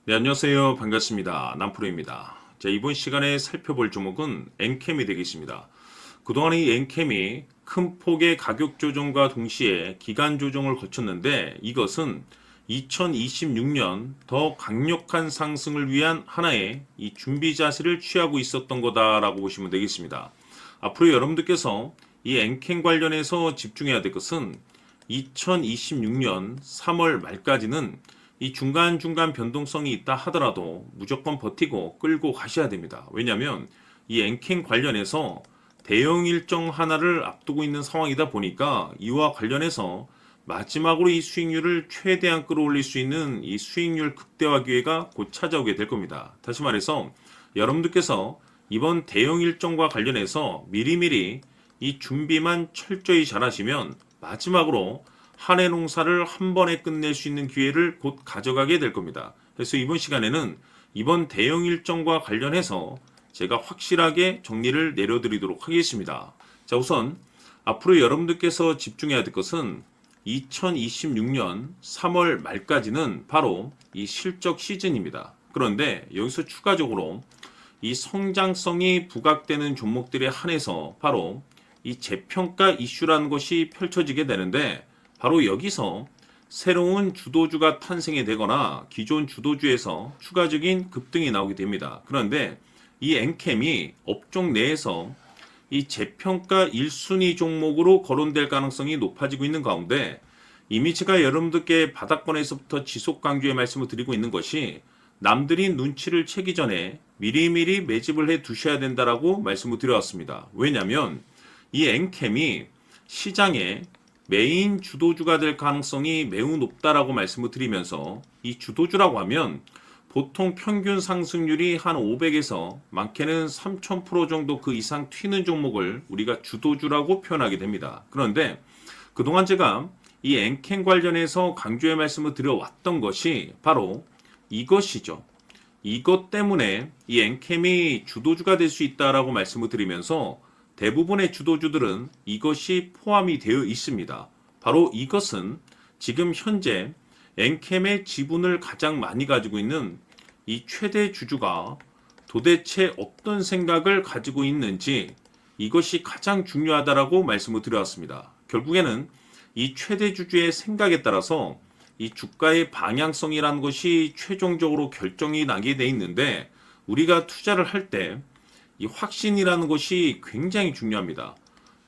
네, 안녕하세요. 반갑습니다. 남프로입니다. 자, 이번 시간에 살펴볼 종목은 엔캠이 되겠습니다. 그동안 이 엔캠이 큰 폭의 가격 조정과 동시에 기간 조정을 거쳤는데 이것은 2026년 더 강력한 상승을 위한 하나의 이 준비 자세를 취하고 있었던 거다라고 보시면 되겠습니다. 앞으로 여러분들께서 이 엔캠 관련해서 집중해야 될 것은 2026년 3월 말까지는 이 중간중간 변동성이 있다 하더라도 무조건 버티고 끌고 가셔야 됩니다. 왜냐하면 이 엔캠 관련해서 대형 일정 하나를 앞두고 있는 상황이다 보니까 이와 관련해서 마지막으로 이 수익률을 최대한 끌어올릴 수 있는 이 수익률 극대화 기회가 곧 찾아오게 될 겁니다. 다시 말해서 여러분들께서 이번 대형 일정과 관련해서 미리미리 이 준비만 철저히 잘 하시면 마지막으로 한 해 농사를 한 번에 끝낼 수 있는 기회를 곧 가져가게 될 겁니다. 그래서 이번 시간에는 이번 대형 일정과 관련해서 제가 확실하게 정리를 내려드리도록 하겠습니다. 자, 우선 앞으로 여러분들께서 집중해야 될 것은 2026년 3월 말까지는 바로 이 실적 시즌입니다. 그런데 여기서 추가적으로 이 성장성이 부각되는 종목들에 한해서 바로 이 재평가 이슈라는 것이 펼쳐지게 되는데 바로 여기서 새로운 주도주가 탄생이 되거나 기존 주도주에서 추가적인 급등이 나오게 됩니다. 그런데 이 엔캠이 업종 내에서 이 재평가 1순위 종목으로 거론될 가능성이 높아지고 있는 가운데 이미 제가 여러분들께 바닥권에서부터 지속 강조의 말씀을 드리고 있는 것이 남들이 눈치를 채기 전에 미리미리 매집을 해 두셔야 된다라고 말씀을 드려왔습니다. 왜냐하면 이 엔캠이 시장에 메인 주도주가 될 가능성이 매우 높다라고 말씀을 드리면서 이 주도주라고 하면 보통 평균 상승률이 한 500에서 많게는 3000% 정도 그 이상 튀는 종목을 우리가 주도주라고 표현하게 됩니다. 그런데 그동안 제가 이 엔캠 관련해서 강조의 말씀을 드려왔던 것이 바로 이것이죠. 이것 때문에 이 엔캠이 주도주가 될 수 있다라고 말씀을 드리면서 대부분의 주도주들은 이것이 포함이 되어 있습니다. 바로 이것은 지금 현재 엔캠의 지분을 가장 많이 가지고 있는 이 최대 주주가 도대체 어떤 생각을 가지고 있는지 이것이 가장 중요하다라고 말씀을 드려왔습니다. 결국에는 이 최대 주주의 생각에 따라서 이 주가의 방향성이라는 것이 최종적으로 결정이 나게 돼 있는데 우리가 투자를 할 때 이 확신이라는 것이 굉장히 중요합니다.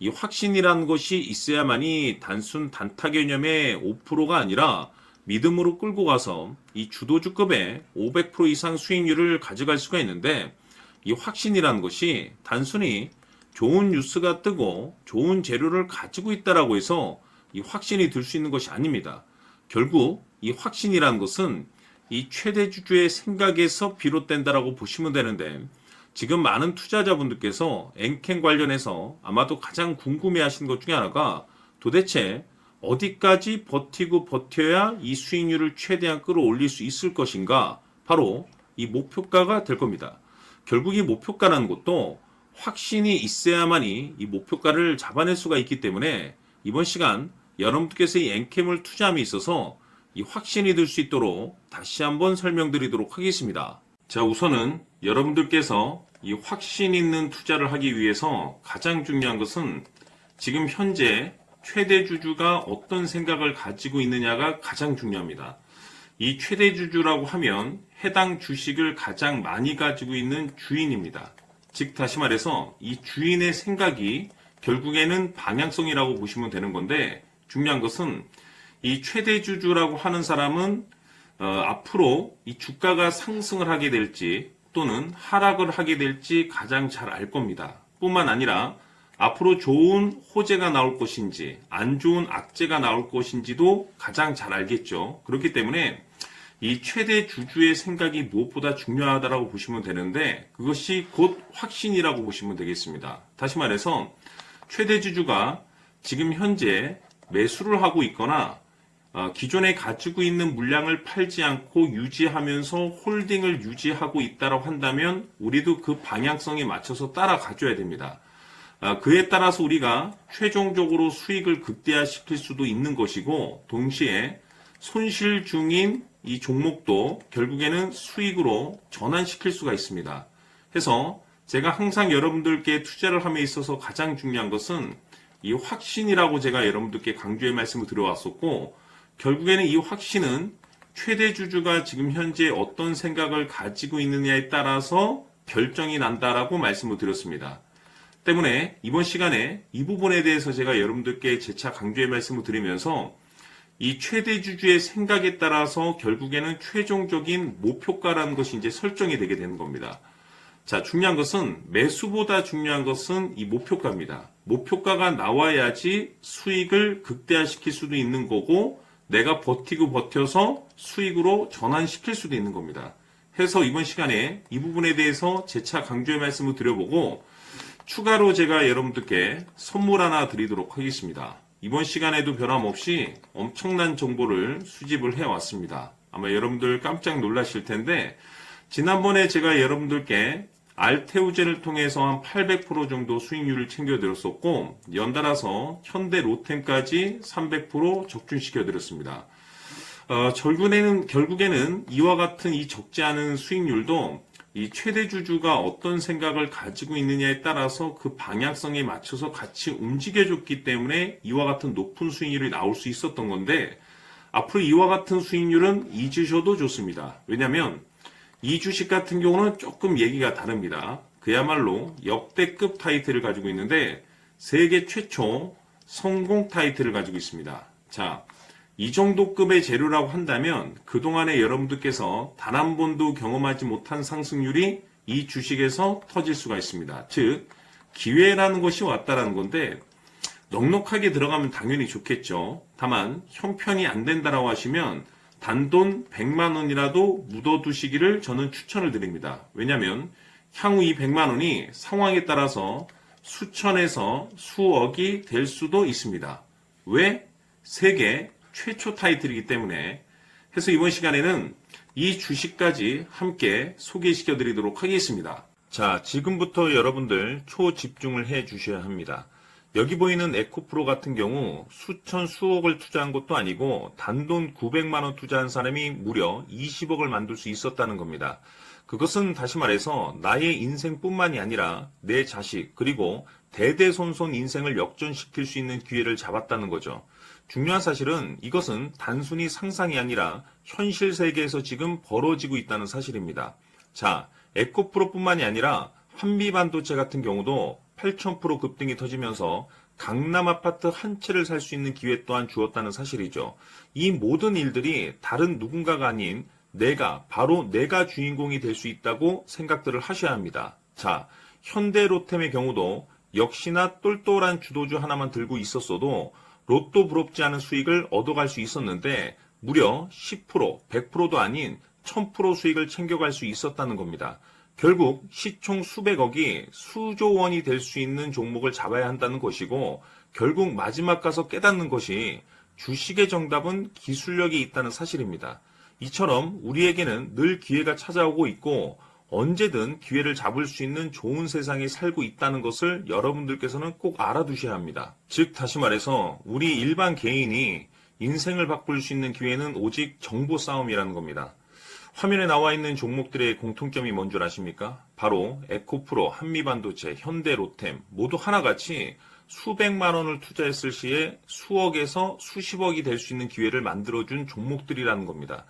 이 확신이라는 것이 있어야만이 단순 단타 개념의 5%가 아니라 믿음으로 끌고 가서 이 주도주급의 500% 이상 수익률을 가져갈 수가 있는데 이 확신이라는 것이 단순히 좋은 뉴스가 뜨고 좋은 재료를 가지고 있다라고 해서 이 확신이 들 수 있는 것이 아닙니다. 결국 이 확신이라는 것은 이 최대 주주의 생각에서 비롯된다라고 보시면 되는데 지금 많은 투자자분들께서 엔캠 관련해서 아마도 가장 궁금해하시는 것 중에 하나가 도대체 어디까지 버티고 버텨야 이 수익률을 최대한 끌어올릴 수 있을 것인가 바로 이 목표가가 될 겁니다. 결국 이 목표가라는 것도 확신이 있어야만이 이 목표가를 잡아낼 수가 있기 때문에 이번 시간 여러분들께서 이 엔캠을 투자함에 있어서 이 확신이 들 수 있도록 다시 한번 설명드리도록 하겠습니다. 자, 우선은 여러분들께서 이 확신 있는 투자를 하기 위해서 가장 중요한 것은 지금 현재 최대 주주가 어떤 생각을 가지고 있느냐가 가장 중요합니다. 이 최대 주주라고 하면 해당 주식을 가장 많이 가지고 있는 주인입니다. 즉 다시 말해서 이 주인의 생각이 결국에는 방향성이라고 보시면 되는 건데 중요한 것은 이 최대 주주라고 하는 사람은 앞으로 이 주가가 상승을 하게 될지 또는 하락을 하게 될지 가장 잘 알 겁니다. 뿐만 아니라 앞으로 좋은 호재가 나올 것인지 안 좋은 악재가 나올 것인지도 가장 잘 알겠죠. 그렇기 때문에 이 최대 주주의 생각이 무엇보다 중요하다고 보시면 되는데 그것이 곧 확신이라고 보시면 되겠습니다. 다시 말해서 최대 주주가 지금 현재 매수를 하고 있거나 기존에 가지고 있는 물량을 팔지 않고 유지하면서 홀딩을 유지하고 있다고 한다면 우리도 그 방향성에 맞춰서 따라가줘야 됩니다. 그에 따라서 우리가 최종적으로 수익을 극대화시킬 수도 있는 것이고 동시에 손실 중인 이 종목도 결국에는 수익으로 전환시킬 수가 있습니다. 해서 제가 항상 여러분들께 투자를 함에 있어서 가장 중요한 것은 이 확신이라고 제가 여러분들께 강조의 말씀을 드려왔었고, 결국에는 이 확신은 최대 주주가 지금 현재 어떤 생각을 가지고 있느냐에 따라서 결정이 난다라고 말씀을 드렸습니다. 때문에 이번 시간에 이 부분에 대해서 제가 여러분들께 재차 강조의 말씀을 드리면서 이 최대 주주의 생각에 따라서 결국에는 최종적인 목표가라는 것이 이제 설정이 되게 되는 겁니다. 자, 중요한 것은 매수보다 중요한 것은 이 목표가입니다. 목표가가 나와야지 수익을 극대화시킬 수도 있는 거고 내가 버티고 버텨서 수익으로 전환시킬 수도 있는 겁니다. 해서 이번 시간에 이 부분에 대해서 재차 강조의 말씀을 드려보고 추가로 제가 여러분들께 선물 하나 드리도록 하겠습니다. 이번 시간에도 변함없이 엄청난 정보를 수집을 해왔습니다. 아마 여러분들 깜짝 놀라실 텐데 지난번에 제가 여러분들께 알테오젠을 통해서 한 800% 정도 수익률을 챙겨드렸었고 연달아서 현대 로템까지 300% 적중시켜드렸습니다. 결국에는 이와 같은 이 적지 않은 수익률도 이 최대 주주가 어떤 생각을 가지고 있느냐에 따라서 그 방향성에 맞춰서 같이 움직여줬기 때문에 이와 같은 높은 수익률이 나올 수 있었던 건데 앞으로 이와 같은 수익률은 잊으셔도 좋습니다. 왜냐하면 이 주식 같은 경우는 조금 얘기가 다릅니다. 그야말로 역대급 타이틀을 가지고 있는데 세계 최초 성공 타이틀을 가지고 있습니다. 자, 이 정도 급의 재료라고 한다면 그동안에 여러분들께서 단 한 번도 경험하지 못한 상승률이 이 주식에서 터질 수가 있습니다. 즉 기회라는 것이 왔다라는 건데 넉넉하게 들어가면 당연히 좋겠죠. 다만 형편이 안 된다라고 하시면 단돈 100만 원이라도 묻어두시기를 저는 추천을 드립니다. 왜냐하면 향후 이 100만 원이 상황에 따라서 수천에서 수억이 될 수도 있습니다. 왜? 세계 최초 타이틀이기 때문에. 해서 이번 시간에는 이 주식까지 함께 소개시켜 드리도록 하겠습니다. 자, 지금부터 여러분들 초집중을 해 주셔야 합니다. 여기 보이는 에코프로 같은 경우 수천 수억을 투자한 것도 아니고 단돈 900만 원 투자한 사람이 무려 20억을 만들 수 있었다는 겁니다. 그것은 다시 말해서 나의 인생뿐만이 아니라 내 자식 그리고 대대손손 인생을 역전시킬 수 있는 기회를 잡았다는 거죠. 중요한 사실은 이것은 단순히 상상이 아니라 현실 세계에서 지금 벌어지고 있다는 사실입니다. 자, 에코프로뿐만이 아니라 한미반도체 같은 경우도 8,000% 급등이 터지면서 강남 아파트 한 채를 살 수 있는 기회 또한 주었다는 사실이죠. 이 모든 일들이 다른 누군가가 아닌 바로 내가 주인공이 될 수 있다고 생각들을 하셔야 합니다. 자, 현대로템의 경우도 역시나 똘똘한 주도주 하나만 들고 있었어도 로또 부럽지 않은 수익을 얻어갈 수 있었는데 무려 10%, 100%도 아닌 1000% 수익을 챙겨갈 수 있었다는 겁니다. 결국 시총 수백억이 수조 원이 될 수 있는 종목을 잡아야 한다는 것이고 결국 마지막 가서 깨닫는 것이 주식의 정답은 기술력이 있다는 사실입니다. 이처럼 우리에게는 늘 기회가 찾아오고 있고 언제든 기회를 잡을 수 있는 좋은 세상에 살고 있다는 것을 여러분들께서는 꼭 알아두셔야 합니다. 즉 다시 말해서 우리 일반 개인이 인생을 바꿀 수 있는 기회는 오직 정보 싸움이라는 겁니다. 화면에 나와 있는 종목들의 공통점이 뭔 줄 아십니까? 바로 에코프로, 한미반도체, 현대로템 모두 하나같이 수백만 원을 투자했을 시에 수억에서 수십억이 될 수 있는 기회를 만들어준 종목들이라는 겁니다.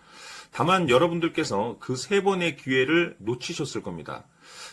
다만 여러분들께서 그 세 번의 기회를 놓치셨을 겁니다.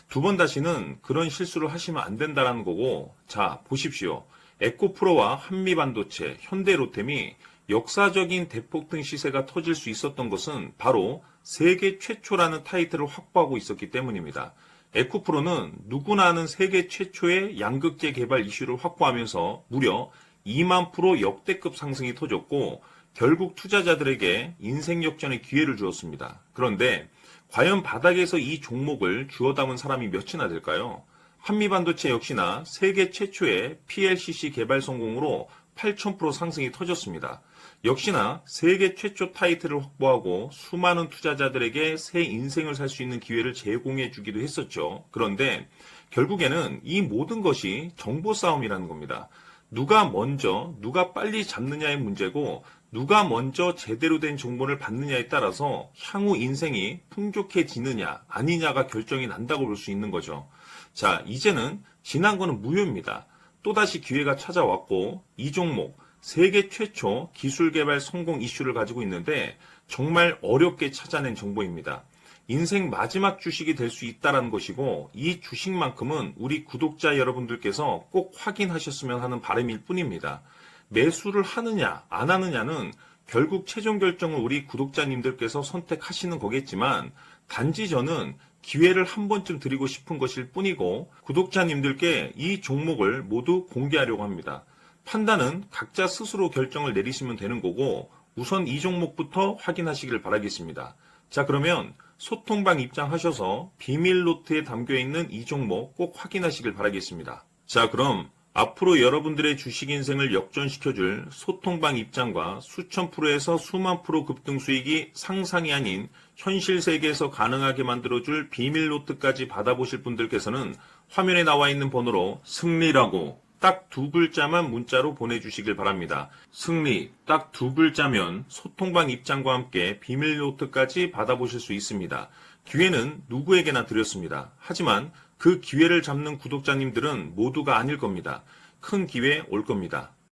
두 번 다시는 그런 실수를 하시면 안 된다는 거고, 자 보십시오. 에코프로와 한미반도체, 현대로템이 역사적인 대폭등 시세가 터질 수 있었던 것은 바로 세계 최초라는 타이틀을 확보하고 있었기 때문입니다. 에코프로는 누구나 아는 세계 최초의 양극재 개발 이슈를 확보하면서 무려 2만 프로 역대급 상승이 터졌고 결국 투자자들에게 인생 역전의 기회를 주었습니다. 그런데 과연 바닥에서 이 종목을 주워 담은 사람이 몇이나 될까요? 한미반도체 역시나 세계 최초의 PLCC 개발 성공으로 8,000% 상승이 터졌습니다. 역시나 세계 최초 타이틀을 확보하고 수많은 투자자들에게 새 인생을 살 수 있는 기회를 제공해 주기도 했었죠. 그런데 결국에는 이 모든 것이 정보 싸움이라는 겁니다. 누가 먼저, 누가 빨리 잡느냐의 문제고 누가 먼저 제대로 된 정보를 받느냐에 따라서 향후 인생이 풍족해지느냐 아니냐가 결정이 난다고 볼 수 있는 거죠. 자, 이제는 지난 거는 무효입니다. 또다시 기회가 찾아왔고 이 종목 세계 최초 기술 개발 성공 이슈를 가지고 있는데 정말 어렵게 찾아낸 정보입니다. 인생 마지막 주식이 될 수 있다는 것이고 이 주식만큼은 우리 구독자 여러분들께서 꼭 확인하셨으면 하는 바람일 뿐입니다. 매수를 하느냐 안 하느냐는 결국 최종 결정을 우리 구독자님들께서 선택하시는 거겠지만 단지 저는 기회를 한 번쯤 드리고 싶은 것일 뿐이고 구독자님들께 이 종목을 모두 공개하려고 합니다. 판단은 각자 스스로 결정을 내리시면 되는 거고 우선 이 종목부터 확인하시길 바라겠습니다. 자, 그러면 소통방 입장하셔서 비밀 노트에 담겨있는 이 종목 꼭 확인하시길 바라겠습니다. 자, 그럼 앞으로 여러분들의 주식 인생을 역전시켜줄 소통방 입장과 수천 프로에서 수만 프로 급등 수익이 상상이 아닌 현실 세계에서 가능하게 만들어줄 비밀 노트까지 받아보실 분들께서는 화면에 나와 있는 번호로 승리라고 딱 두 글자만 문자로 보내주시길 바랍니다. 승리 딱 두 글자면 소통방 입장과 함께 비밀 노트까지 받아보실 수 있습니다. 기회는 누구에게나 드렸습니다. 하지만 그 기회를 잡는 구독자님들은 모두가 아닐 겁니다. 큰 기회 올 겁니다.